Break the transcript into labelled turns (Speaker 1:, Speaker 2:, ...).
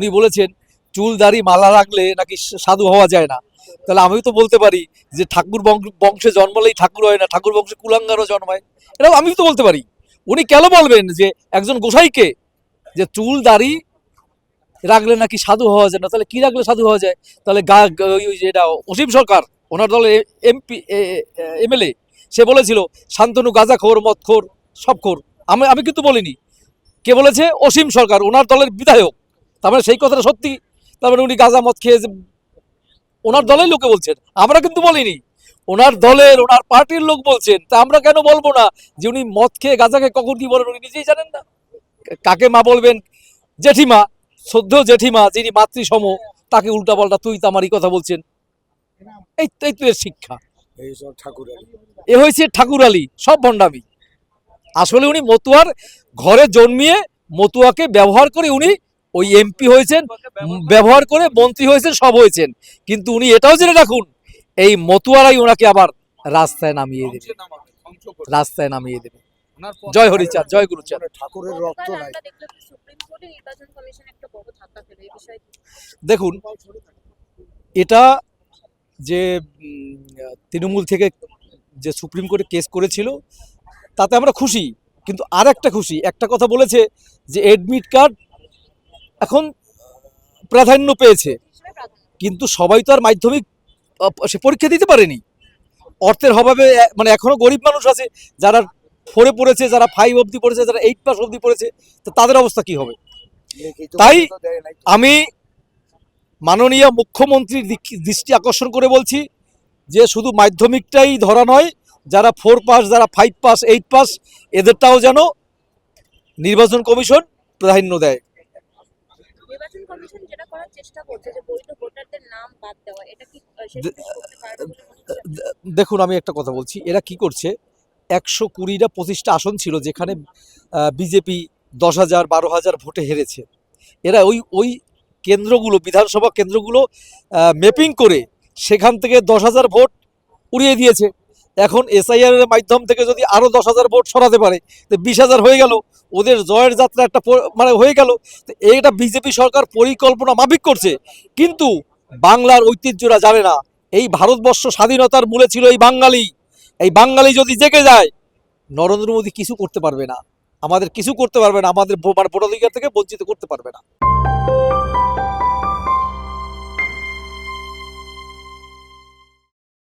Speaker 1: উনি বলেছেন চুল দাড়ি মালা রাখলে নাকি সাধু হওয়া যায় না। তাহলে আমিও তো বলতে পারি যে ঠাকুর বংশে জন্মালেই ঠাকুর হয় না, ঠাকুর বংশে কুলাঙ্গারও জন্মায়, এটাও আমি তো বলতে পারি। উনি কেন বলবেন যে একজন গোসাইকে যে চুল দাড়ি রাখলে নাকি সাধু হওয়া যায় না? তাহলে কি রাখলে সাধু হওয়া যায়? তাহলে ওই যেটা অসীম সরকার, ওনার দলের এমপি এমএলএ, সে বলেছিল শান্তনু গাঁজাখোর মদখোর সবখোর। আমি কিন্তু বলিনি, কে বলেছে? অসীম সরকার, ওনার দলের বিধায়ক। তার মানে সেই কথাটা সত্যি। তার মানে উনি গাঁজা মদ খেয়ে ওনার দলের লোকে বলছেন, আমরা কিন্তু বলিনি, ওনার দলের ওনার পার্টির লোক বলছেন। তা আমরা কেন বলবো না যে উনি মদ খেয়ে গাঁজা খেয়ে কখন কি বলেন উনি নিজেই জানেন না? কাকে মা বলবেন? জেঠিমা, শ্রদ্ধেয় জেঠিমা যিনি মাতৃসম, তাকে উল্টাপাল্টা তুই তামারি কথা বলছেন। এই তো এর শিক্ষা। এ হয়েছে ঠাকুর আলী, সব ভণ্ডামি। আসলে উনি মতুয়ার ঘরে জন্মিয়ে মতুয়াকে ব্যবহার করে উনি ওই এমপি হয়েছেন, ব্যবহার করে মন্ত্রী হয়েছেন, সব হয়েছেন। কিন্তু উনি এটাও জেনে রাখুন, এই মতুয়ারাই ওনাকে আবার রাস্তায় নামিয়ে দেবে, রাস্তায় নামিয়ে দেবে। জয় হরিচাঁদ, জয় গুরুচাঁদ।
Speaker 2: ঠাকুরের রক্ত নাই।
Speaker 1: দেখুন, এটা যে তৃণমূল থেকে যে সুপ্রিম কোর্টে কেস করেছিল তাতে আমরা খুশি, কিন্তু আর একটা খুশি, একটা কথা বলেছে যে এডমিট কার্ড এখন প্রাধান্য পেয়েছে, কিন্তু সবাই তো আর মাধ্যমিক সে পরীক্ষা দিতে পারেনি অর্থের অভাবে। মানে এখনো গরিব মানুষ আছে যারা 4-এ পড়েছে, যারা 5 অবধি পড়েছে, যারা 8 পাস অবধি পড়েছে, তো তাদের অবস্থা কি হবে? তাই আমি মাননীয় মুখ্যমন্ত্রীর দৃষ্টি আকর্ষণ করে বলছি যে শুধু মাধ্যমিকটাই ধরা নয়, যারা 4 পাস, যারা 5 পাস, 8 পাস, এদেরটাও যেন নির্বাচন কমিশন প্রাধান্য দেয়।
Speaker 3: নির্বাচন কমিশন যেটা করার চেষ্টা করছে যে বৈধ ভোটারদের নাম বাদ দেওয়া, এটা কি করতে পারবে বলে মনে হচ্ছে?
Speaker 1: দেখুন, আমি একটা কথা বলছি, এরা কি করছে, 120টা 25টা আসন ছিল যেখানে বিজেপি 10,000 12,000 ভোটে হেরেছে। এরা ওই কেন্দ্রগুলো, বিধানসভা কেন্দ্রগুলো ম্যাপিং করে সেখান থেকে 10,000 ভোট উড়িয়ে দিয়েছে। এখন এসআইআর এর মাধ্যম থেকে যদি আরও 10,000 ভোট সরাতে পারে, তো 20,000 হয়ে গেল, ওদের জয়ের যাত্রা একটা মানে হয়ে গেল। তো এইটা বিজেপি সরকার পরিকল্পনা মাফিক করছে, কিন্তু বাংলার ঐতিহ্যরা জানে না। এই ভারতবর্ষ স্বাধীনতার মূলে ছিল এই বাঙালি। এই বাঙালি যদি জেগে যায়, নরেন্দ্র মোদী কিছু করতে পারবে না, আমাদের কিছু করতে পারবে না, আমাদের ভোটাধিকার থেকে বঞ্চিত করতে পারবে না।